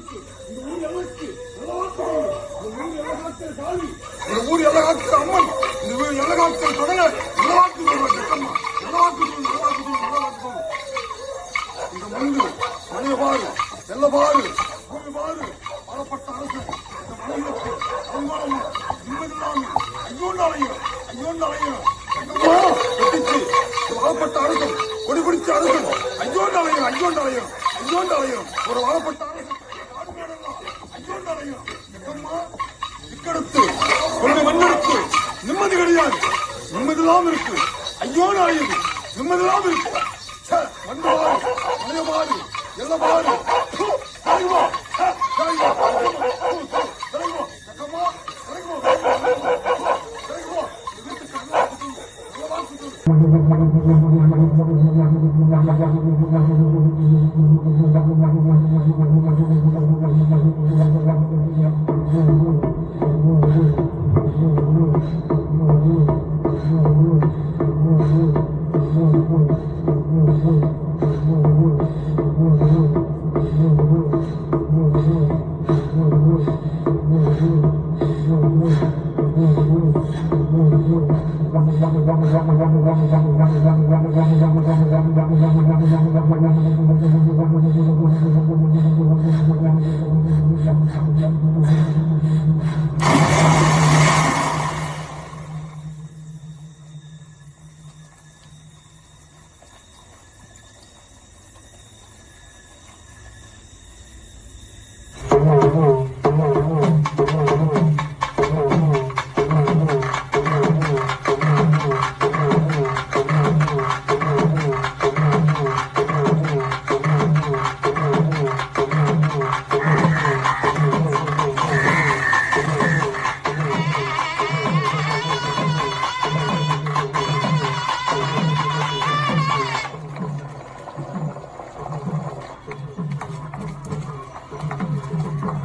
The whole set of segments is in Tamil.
இந்த ஊர் எல்லகாக்கிற அம்மன், இந்த ஊர் எல்லகாக்கிற தொடங்க நிலவாக்கு கட்டம்மா, நிலவாக்கு இந்த மண்ணு மனித பாரு, வெள்ள பாரு, பூமி பாரு, பாடப்பட்ட அரசு இந்த மனிதனுக்கு அலங்காரமா நிம்மதியில்லாம ஐயோண்டு அலையும் வாழப்பட்ட அரசன், கொடி பிடிச்ச அரசன் ஐயோண்டு அலையும் ஒரு வாழப்பட்ட அரசன் ஐயோண்டு அலையும் இக்கடுத்து கொண்டு மண்ணெடுத்து நிம்மதி கிடையாது, நிம்மதியில்லாம இருக்கு, ஐயோண்டு அலையுது, நிம்மதியில்லாம இருக்கு. மண்ணு பாரு, மனித பாரு, எல்ல பாரு,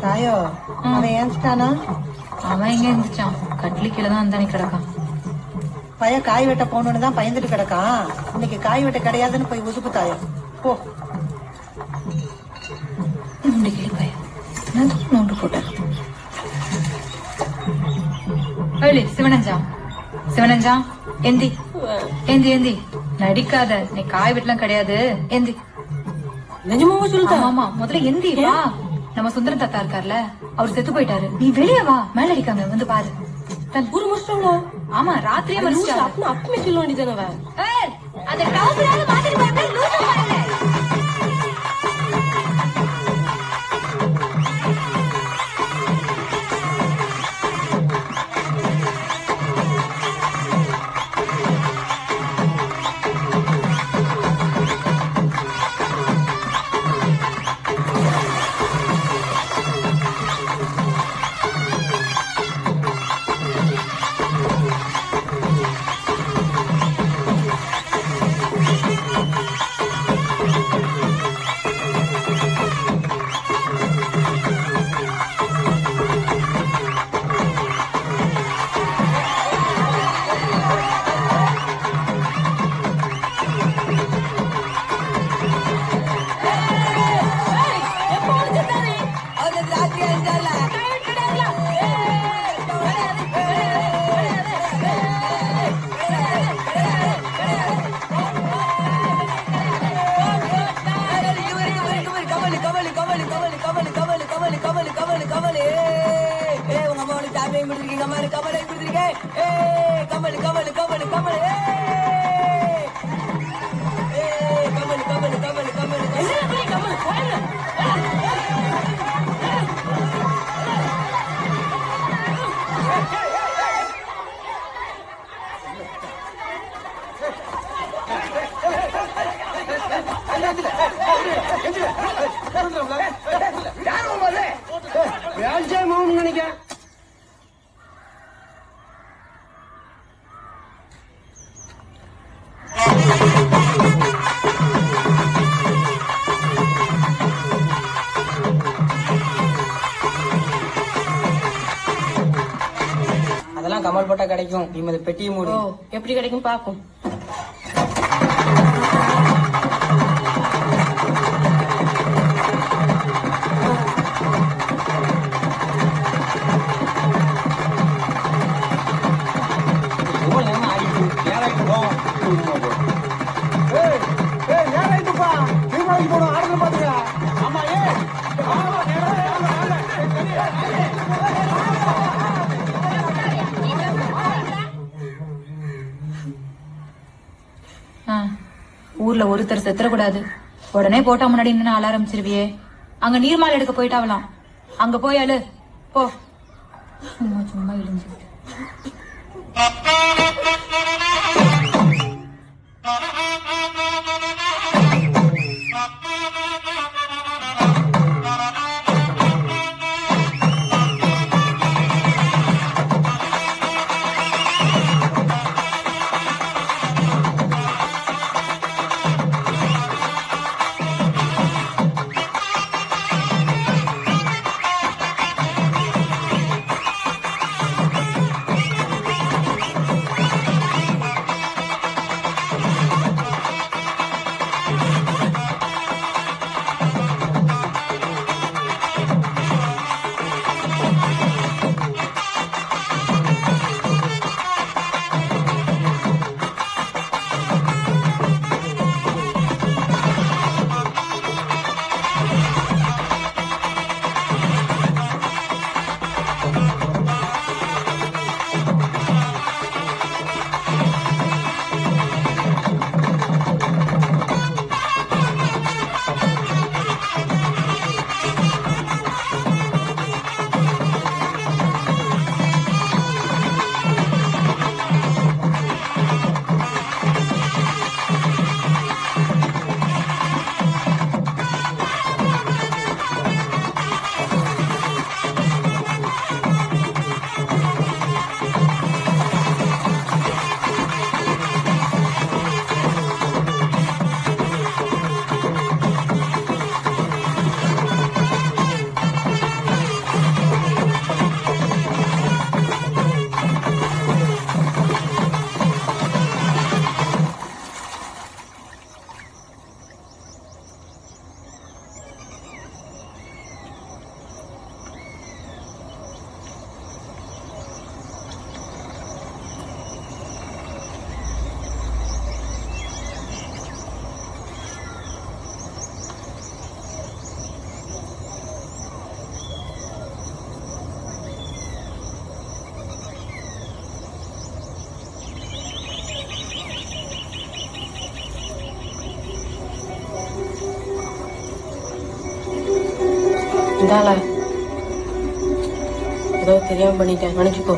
தாயோ அவன் ஏஞ்சிட்டானா? அவன் எங்க இருந்துச்சான், கட்லி கீழதான் அந்த கிடக்கான். பையன் காய் வெட்ட போகணுன்னு தான் பயந்துட்டு கிடக்கான். இன்னைக்கு காய் வெட்ட கிடையாதுன்னு போய் உதுப்பு தாயோ போ. நோண்டு போட்டேன். சிவனஞ்சா எந்தி ஏந்தி ஏந்தி நடிக்காத, நீ காய் வெட்டலாம் கிடையாது, ஏந்தி. நிஜமாவா சொல்லுதா? ஆமா, முதல்ல எந்தி வா. நம்ம சுந்தரம் தாத்தா இருக்கார்ல, அவர் செத்து போயிட்டாரு. நீ வெளியே வா, மேல அடிக்காம வந்து பாரு. ஒரு முடிச்சிட்டாங்களா? ஆமா, ராத்திரியே முடிச்சிட்டாங்க. அப்பமே சொல்ல வேண்டியதானவ. அந்த டவுசரால மாத்திட்டு போய் லூசா பாருங்க. நினைக்கிறேன். அதெல்லாம் கமல் போட்டா கிடைக்கும். இம்மது பெட்டியை மூடி. எப்படி கிடைக்கும் பாக்கும். ஊர்ல ஒருத்தர் செத்துறக்கூடாது. உடனே போட்டா முன்னாடி நின்று ஆள ஆரம்பிச்சிருவியே. அங்க நீர்மாலை எடுக்க போயிட்டாவலாம். அங்க போய் அழு போ. சும்மா சும்மா இழிஞ்சு. இந்தால ஏதோ தெரியாம பண்ணிட்டேன், நினைச்சுக்கோ.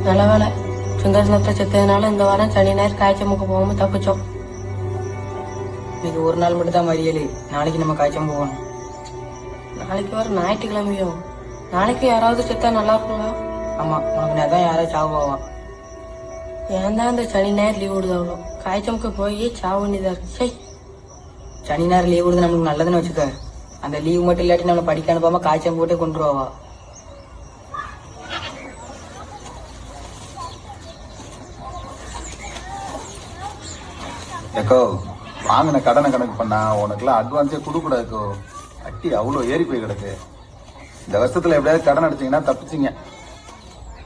நல்ல வேலை சுந்தரத்தை செத்ததுனால இந்த வாரம் சனி ஞாயிறு காய்ச்சமுக்கு போகாம தப்பிச்சோம். இன்னைக்கு ஒரு நாள் மட்டும் தான் மறியல். நாளைக்கு நம்ம காய்ச்சம் போகணும். நாளைக்கு வர ஞாயிற்றுக்கிழமையும். நாளைக்கு யாராவது செத்தா நல்லா இருக்குங்களா? ஆமா, உனக்கு நேரம் யாராவது சாவு போவா. ஏன் தான் இந்த சனி ஞாயிறு லீவ் விடுது அவ்வளோ? காய்ச்சமுக்கு போய் சாவு வேண்டியதா இருக்கு. சரி, சனி நேரம் லீவ் விடுது நம்மளுக்கு நல்லதுன்னு வச்சுக்க. அந்த லீவ் மட்டும் இல்லாட்டி நம்மளை படிக்க அனுப்பாம காய்ச்சல் போட்டு கொண்டுருவா. ஏக்கோ, வாங்கின கடனை கணக்கு பண்ணா உனக்குலாம் அட்வான்ஸே கொடுக்கூடாதுக்கோ. அட்டி அவ்வளோ ஏறி போய் கிடக்கு. இந்த வருஷத்துல எப்படியாவது கடன் அடிச்சீங்கன்னா தப்பிச்சிங்க.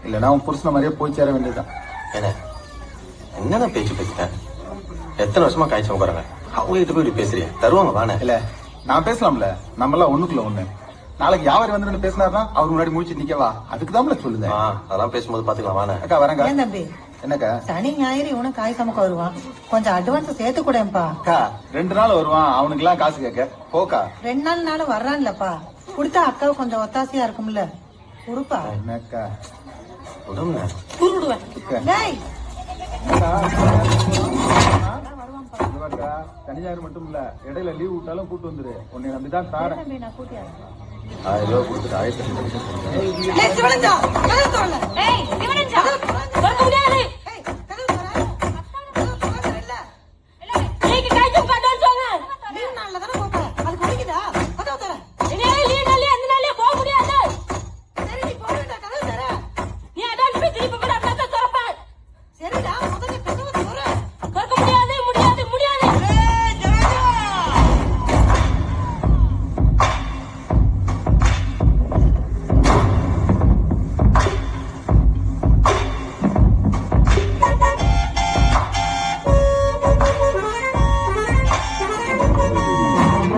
இல்லைன்னா உன் புருஷன மாதிரியே போய் சேர வேண்டியதுதான். என்னென்ன பேச்சு பேசிட்டேன்? எத்தனை வருஷமா காய்ச்சல் உட்காராங்க, அவங்க கிட்ட போய் பேசுறியா? தருவாங்க வானே. இல்ல, நான் பேசலாம்ல. நம்ம எல்லாம் ஒண்ணுக்குள்ள ஒண்ணு. நாளைக்கு யாவர் வந்து பேசினாருன்னா அவர் முன்னாடி முடிச்சு நிக்கவா? அதுக்குதான் சொல்லுங்க. அதெல்லாம் பேசும்போது பாத்துக்கலாம் வானே. அக்கா வரங்க. ஏன் தம்பி, என்னக்கா? சனி ஞாயிறு இவனும் காய் சமக்க வருவான். கொஞ்சம் அட்வான்ஸ் சேர்த்து கூடப்பா. அக்கா 2 நாள் வருவான், அவனுக்கு எல்லாம் காசு கேட்க போக்கா. 2 நாள் வர்றான்லப்பா. கொடுத்தா அக்காவுக்கு கொஞ்சம் ஒத்தாசையா இருக்கும்ல. கொடுப்பா. என்னக்கா உடம்புங்க கூறுடுவேன். டேய், சனி ஞாயிறு மட்டும் இல்ல, இடையில லீவ் விட்டாலும் கூட்டு வந்துரு. உன்னை நம்பிதான் தாரேன். தம்பி, நான் கூட்டியாரேன். 1000 ரூபாய் கொடுத்துட்டு 1000 ஏய், சிவனஞ்சா, கதவை திறல. ஏய், சிவனஞ்சா.